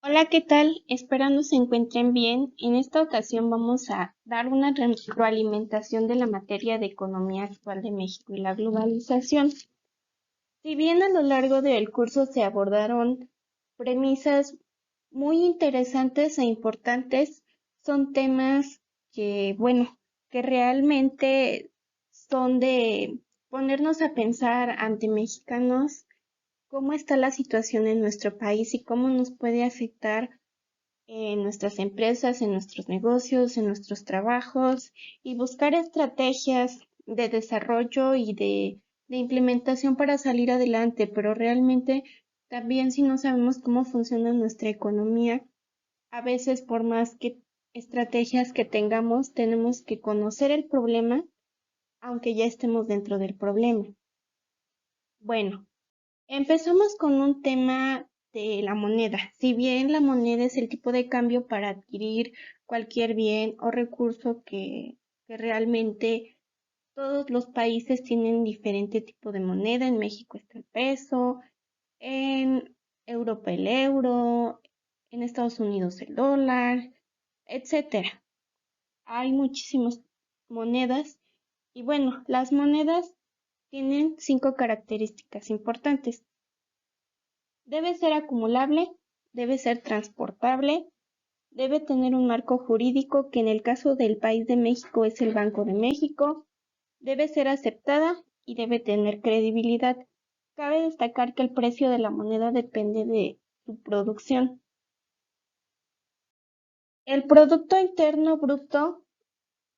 Hola, ¿qué tal? Esperando se encuentren bien. En esta ocasión vamos a dar una retroalimentación de la materia de economía actual de México y la globalización. Si bien a lo largo del curso se abordaron premisas muy interesantes e importantes, son temas que realmente son de ponernos a pensar ante mexicanos cómo está la situación en nuestro país y cómo nos puede afectar en nuestras empresas, en nuestros negocios, en nuestros trabajos y buscar estrategias de desarrollo y de implementación para salir adelante, pero realmente también si no sabemos cómo funciona nuestra economía, a veces por más que estrategias que tengamos, tenemos que conocer el problema, aunque ya estemos dentro del problema. Bueno, empezamos con un tema de la moneda. Si bien la moneda es el tipo de cambio para adquirir cualquier bien o recurso que realmente todos los países tienen diferente tipo de moneda. En México está el peso, en Europa el euro, en Estados Unidos el dólar, etcétera. Hay muchísimas monedas y bueno, las monedas tienen 5 características importantes. Debe ser acumulable, debe ser transportable, debe tener un marco jurídico que en el caso del país de México es el Banco de México, debe ser aceptada y debe tener credibilidad. Cabe destacar que el precio de la moneda depende de su producción. El Producto Interno Bruto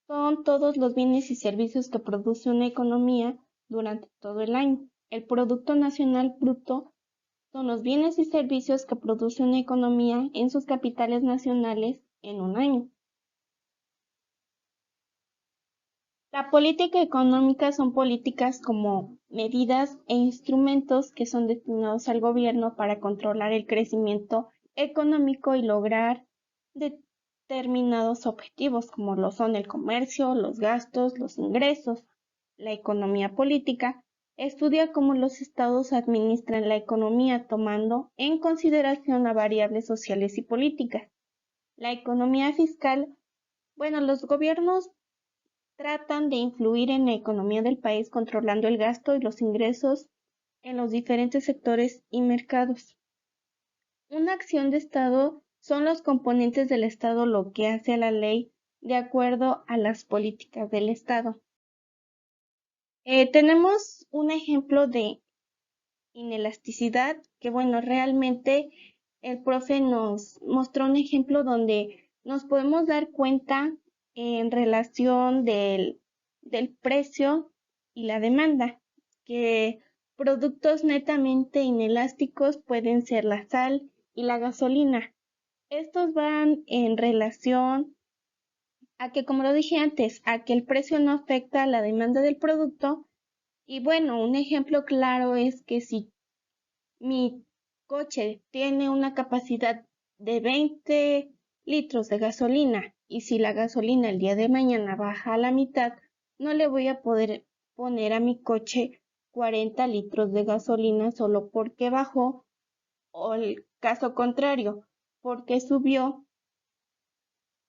son todos los bienes y servicios que produce una economía durante todo el año. El Producto Nacional Bruto son los bienes y servicios que produce una economía en sus capitales nacionales en un año. La política económica son políticas como medidas e instrumentos que son destinados al gobierno para controlar el crecimiento económico y lograr determinados objetivos como lo son el comercio, los gastos, los ingresos. La economía política estudia cómo los estados administran la economía tomando en consideración a variables sociales y políticas. La economía fiscal, bueno, los gobiernos tratan de influir en la economía del país controlando el gasto y los ingresos en los diferentes sectores y mercados. Una acción de Estado son los componentes del Estado lo que hace a la ley de acuerdo a las políticas del Estado. Tenemos un ejemplo de inelasticidad que, bueno, realmente el profe nos mostró un ejemplo donde nos podemos dar cuenta en relación del precio y la demanda, que productos netamente inelásticos pueden ser la sal y la gasolina. Estos van en relación a que, como lo dije antes, a que el precio no afecta a la demanda del producto. Y bueno, un ejemplo claro es que si mi coche tiene una capacidad de 20 litros de gasolina y si la gasolina el día de mañana baja a la mitad, no le voy a poder poner a mi coche 40 litros de gasolina solo porque bajó o el caso contrario, porque subió,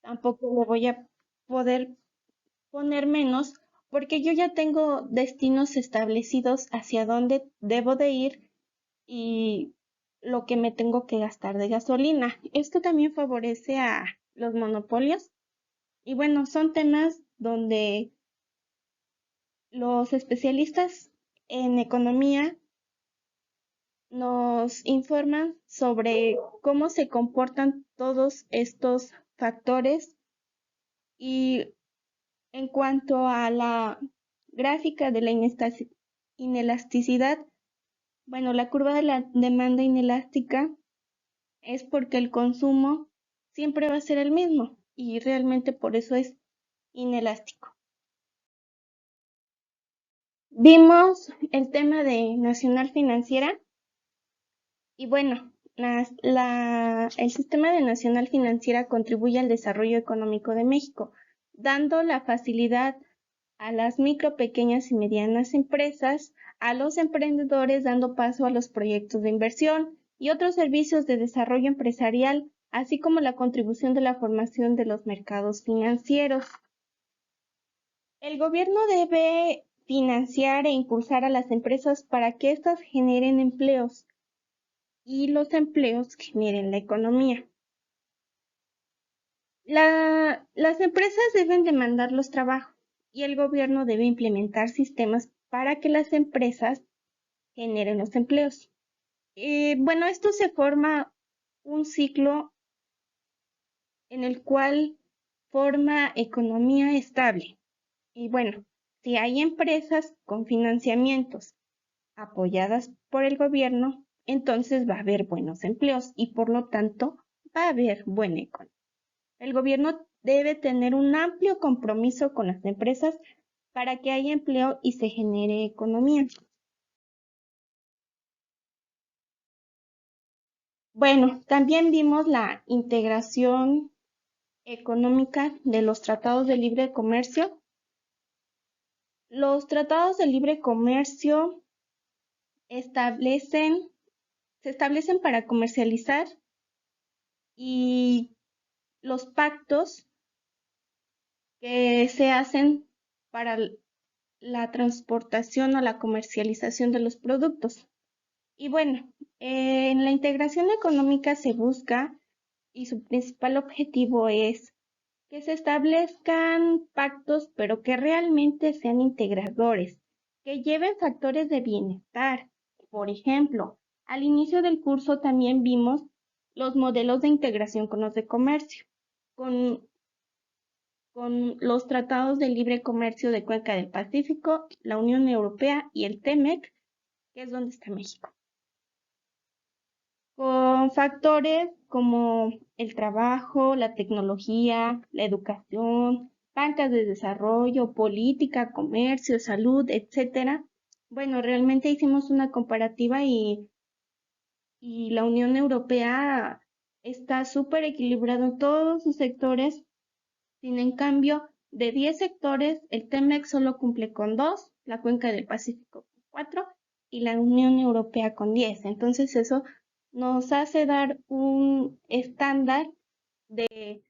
tampoco le voy a poder poner menos porque yo ya tengo destinos establecidos hacia dónde debo de ir y lo que me tengo que gastar de gasolina. Esto también favorece a los monopolios y bueno, son temas donde los especialistas en economía nos informan sobre cómo se comportan todos estos factores y en cuanto a la gráfica de la inelasticidad, bueno, la curva de la demanda inelástica es porque el consumo siempre va a ser el mismo y realmente por eso es inelástico. Vimos el tema de Nacional Financiera y bueno, el sistema de Nacional Financiera contribuye al desarrollo económico de México, dando la facilidad a las micro, pequeñas y medianas empresas, a los emprendedores, dando paso a los proyectos de inversión y otros servicios de desarrollo empresarial, así como la contribución de la formación de los mercados financieros. El gobierno debe financiar e impulsar a las empresas para que éstas generen empleos y los empleos generen la economía. Las empresas deben demandar los trabajos y el gobierno debe implementar sistemas para que las empresas generen los empleos. Bueno, esto se forma un ciclo en el cual forma economía estable. Y bueno, si hay empresas con financiamientos apoyadas por el gobierno, entonces va a haber buenos empleos y por lo tanto va a haber buena economía. El gobierno debe tener un amplio compromiso con las empresas para que haya empleo y se genere economía. Bueno, también vimos la integración económica de los tratados de libre comercio. Los tratados de libre comercio se establecen para comercializar y los pactos que se hacen para la transportación o la comercialización de los productos. Y bueno, en la integración económica se busca y su principal objetivo es que se establezcan pactos, pero que realmente sean integradores, que lleven factores de bienestar. Por ejemplo, al inicio del curso también vimos los modelos de integración con los de comercio, con, con los tratados de libre comercio de Cuenca del Pacífico, la Unión Europea y el TEMEC, que es donde está México, con factores como el trabajo, la tecnología, la educación, bancas de desarrollo, política, comercio, salud, etcétera. Bueno, realmente hicimos una comparativa y la Unión Europea está súper equilibrada en todos sus sectores. Sin en cambio, de 10 sectores, el TEMEC solo cumple con 2, la Cuenca del Pacífico con 4 y la Unión Europea con 10. Entonces eso nos hace dar un estándar de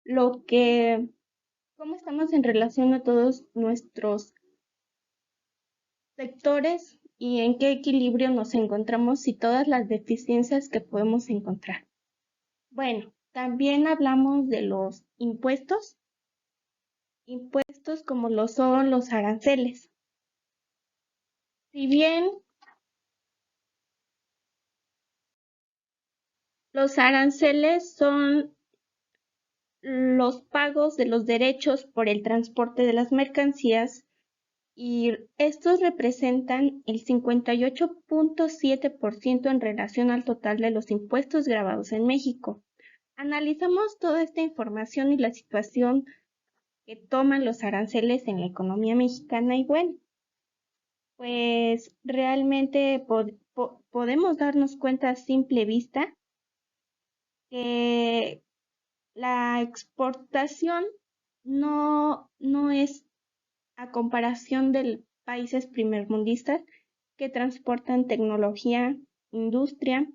lo que, cómo estamos en relación a todos nuestros sectores y en qué equilibrio nos encontramos y todas las deficiencias que podemos encontrar. Bueno, también hablamos de los impuestos como lo son los aranceles. Si bien los aranceles son los pagos de los derechos por el transporte de las mercancías y estos representan el 58.7% en relación al total de los impuestos grabados en México. Analizamos toda esta información y la situación que toman los aranceles en la economía mexicana y bueno, pues realmente podemos darnos cuenta a simple vista que la exportación no es a comparación de países primermundistas que transportan tecnología, industria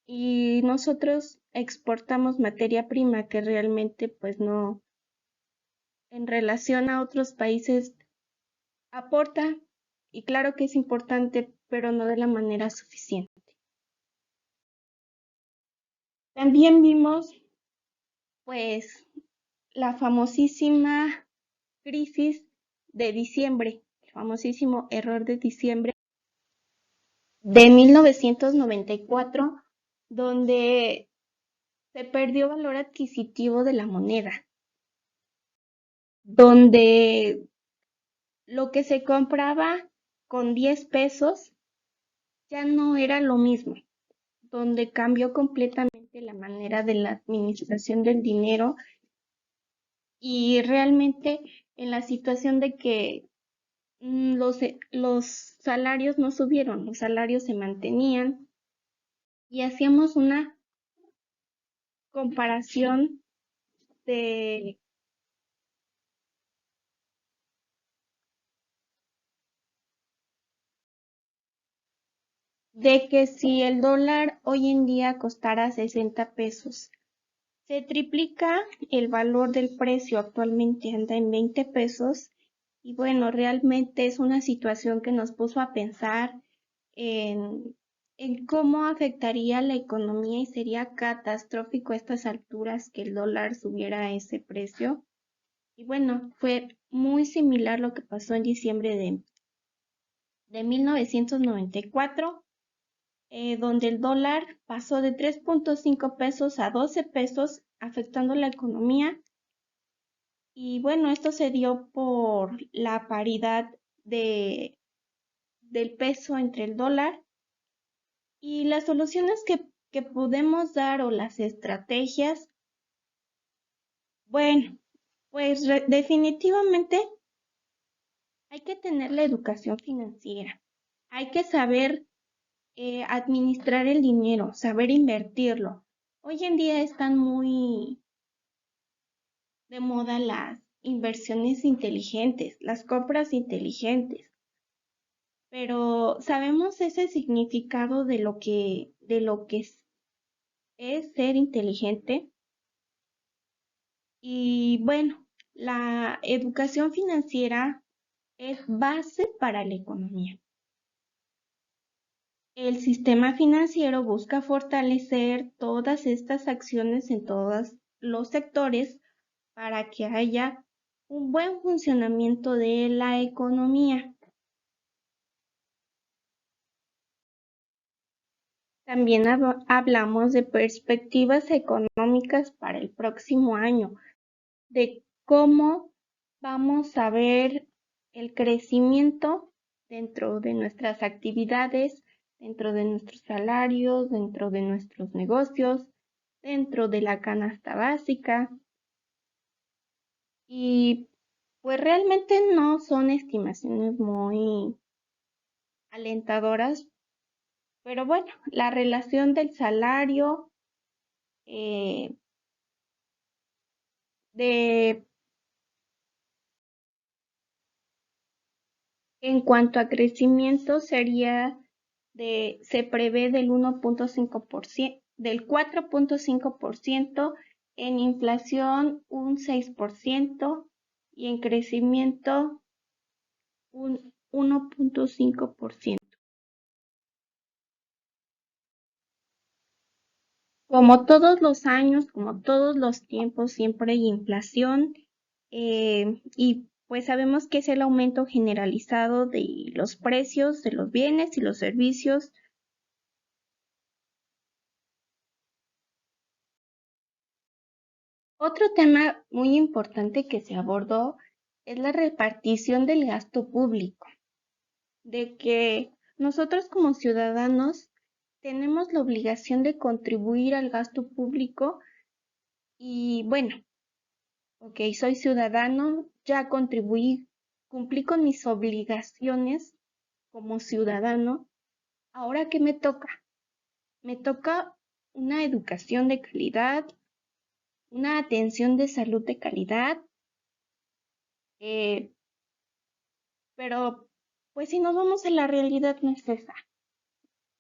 y nosotros exportamos materia prima que realmente pues no, en relación a otros países aporta y claro que es importante, pero no de la manera suficiente. También vimos pues la famosísima crisis de diciembre, el famosísimo error de diciembre de 1994, donde se perdió valor adquisitivo de la moneda, donde lo que se compraba con 10 pesos ya no era lo mismo, donde cambió completamente la manera de la administración del dinero y realmente en la situación de que los salarios no subieron, los salarios se mantenían y hacíamos una comparación de de que si el dólar hoy en día costara 60 pesos, se triplica el valor del precio, actualmente anda en 20 pesos. Y bueno, realmente es una situación que nos puso a pensar en, en cómo afectaría la economía y sería catastrófico a estas alturas que el dólar subiera a ese precio. Y bueno, fue muy similar lo que pasó en diciembre de 1994, donde el dólar pasó de 3.5 pesos a 12 pesos, afectando la economía. Y bueno, esto se dio por la paridad de, del peso entre el dólar y las soluciones que podemos dar o las estrategias. Bueno, pues definitivamente hay que tener la educación financiera. Hay que saber administrar el dinero, saber invertirlo. Hoy en día están muy de moda las inversiones inteligentes, las compras inteligentes, pero sabemos ese significado de lo que es ser inteligente. Y bueno, la educación financiera es base para la economía. El sistema financiero busca fortalecer todas estas acciones en todos los sectores para que haya un buen funcionamiento de la economía. También hablamos de perspectivas económicas para el próximo año, de cómo vamos a ver el crecimiento dentro de nuestras actividades, dentro de nuestros salarios, dentro de nuestros negocios, dentro de la canasta básica. Y pues realmente no son estimaciones muy alentadoras, pero bueno, la relación del salario eh, de en cuanto a crecimiento se prevé del 1.5%, del 4.5%, en inflación un 6% y en crecimiento un 1.5%. Como todos los años, como todos los tiempos, siempre hay inflación, y pues sabemos que es el aumento generalizado de los precios de los bienes y los servicios. Otro tema muy importante que se abordó es la repartición del gasto público, de que nosotros como ciudadanos tenemos la obligación de contribuir al gasto público y bueno, ok, soy ciudadano, ya contribuí, cumplí con mis obligaciones como ciudadano. Ahora, ¿qué me toca? Me toca una educación de calidad, una atención de salud de calidad, eh, pero pues si nos vamos a la realidad no es esa.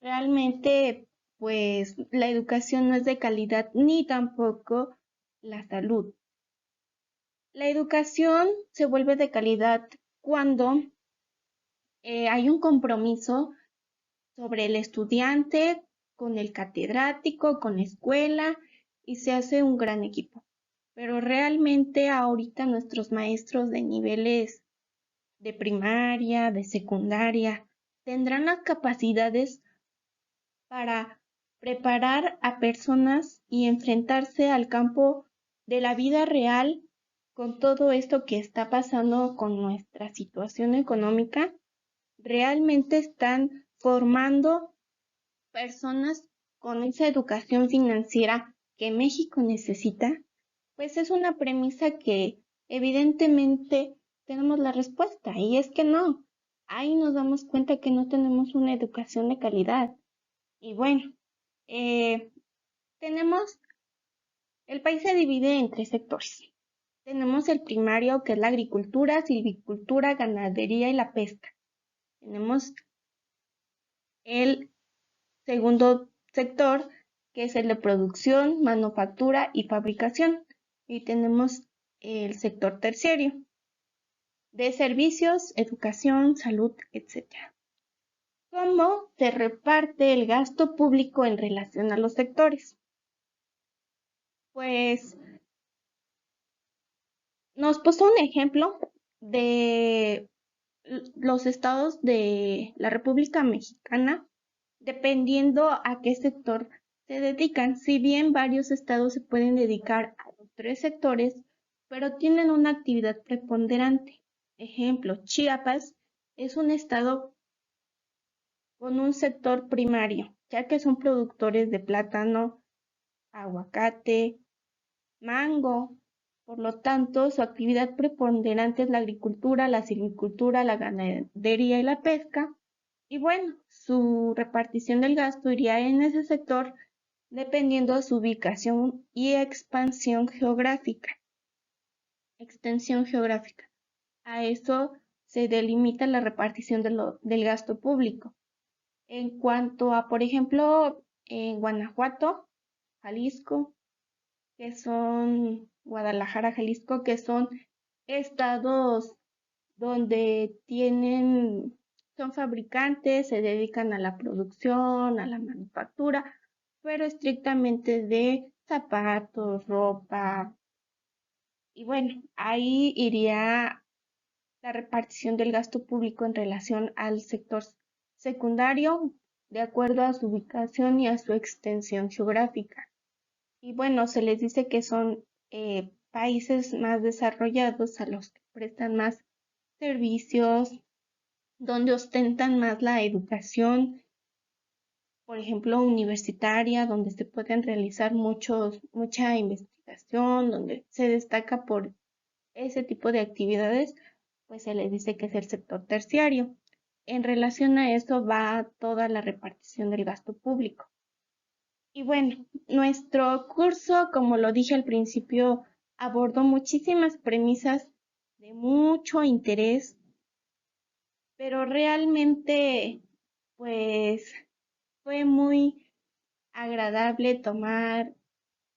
Realmente, pues la educación no es de calidad ni tampoco la salud. La educación se vuelve de calidad cuando hay un compromiso sobre el estudiante con el catedrático, con la escuela y se hace un gran equipo. Pero realmente ahorita nuestros maestros de niveles de primaria, de secundaria, tendrán las capacidades para preparar a personas y enfrentarse al campo de la vida real con todo esto que está pasando con nuestra situación económica. Realmente están formando personas con esa educación financiera que México necesita. Pues es una premisa que evidentemente tenemos la respuesta y es que no. Ahí nos damos cuenta que no tenemos una educación de calidad. Y bueno, eh, tenemos, el país se divide en tres sectores. Tenemos el primario, que es la agricultura, silvicultura, ganadería y la pesca. Tenemos el segundo sector, que es el de producción, manufactura y fabricación. Y tenemos el sector terciario, de servicios, educación, salud, etc. ¿Cómo se reparte el gasto público en relación a los sectores? Pues nos puso un ejemplo de los estados de la República Mexicana, dependiendo a qué sector se dedican. Si bien varios estados se pueden dedicar a los tres sectores, pero tienen una actividad preponderante. Ejemplo, Chiapas es un estado con un sector primario, ya que son productores de plátano, aguacate, mango. Por lo tanto, su actividad preponderante es la agricultura, la silvicultura, la ganadería y la pesca. Y bueno, su repartición del gasto iría en ese sector dependiendo de su ubicación y extensión geográfica. A eso se delimita la repartición del gasto público. En cuanto a, por ejemplo, en Guanajuato, Jalisco, Guadalajara, Jalisco, que son estados donde son fabricantes, se dedican a la producción, a la manufactura, pero estrictamente de zapatos, ropa. Y bueno, ahí iría la repartición del gasto público en relación al sector secundario, de acuerdo a su ubicación y a su extensión geográfica. Y bueno, se les dice que son países más desarrollados a los que prestan más servicios, donde ostentan más la educación, por ejemplo, universitaria, donde se pueden realizar mucha investigación, donde se destaca por ese tipo de actividades, pues se les dice que es el sector terciario. En relación a eso va toda la repartición del gasto público. Y bueno, nuestro curso, como lo dije al principio, abordó muchísimas premisas de mucho interés, pero realmente, pues, fue muy agradable tomar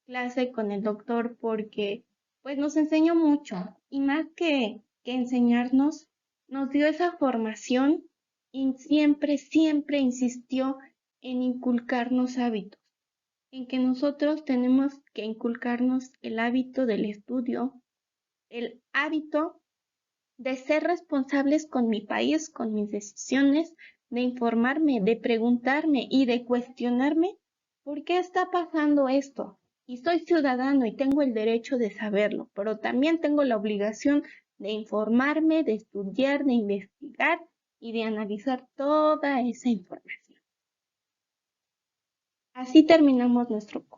clase con el doctor porque, pues, nos enseñó mucho y más que enseñarnos, nos dio esa formación y siempre insistió en inculcarnos hábitos, en que nosotros tenemos que inculcarnos el hábito del estudio, el hábito de ser responsables con mi país, con mis decisiones, de informarme, de preguntarme y de cuestionarme por qué está pasando esto. Y soy ciudadano y tengo el derecho de saberlo, pero también tengo la obligación de informarme, de estudiar, de investigar y de analizar toda esa información. Así terminamos nuestro curso.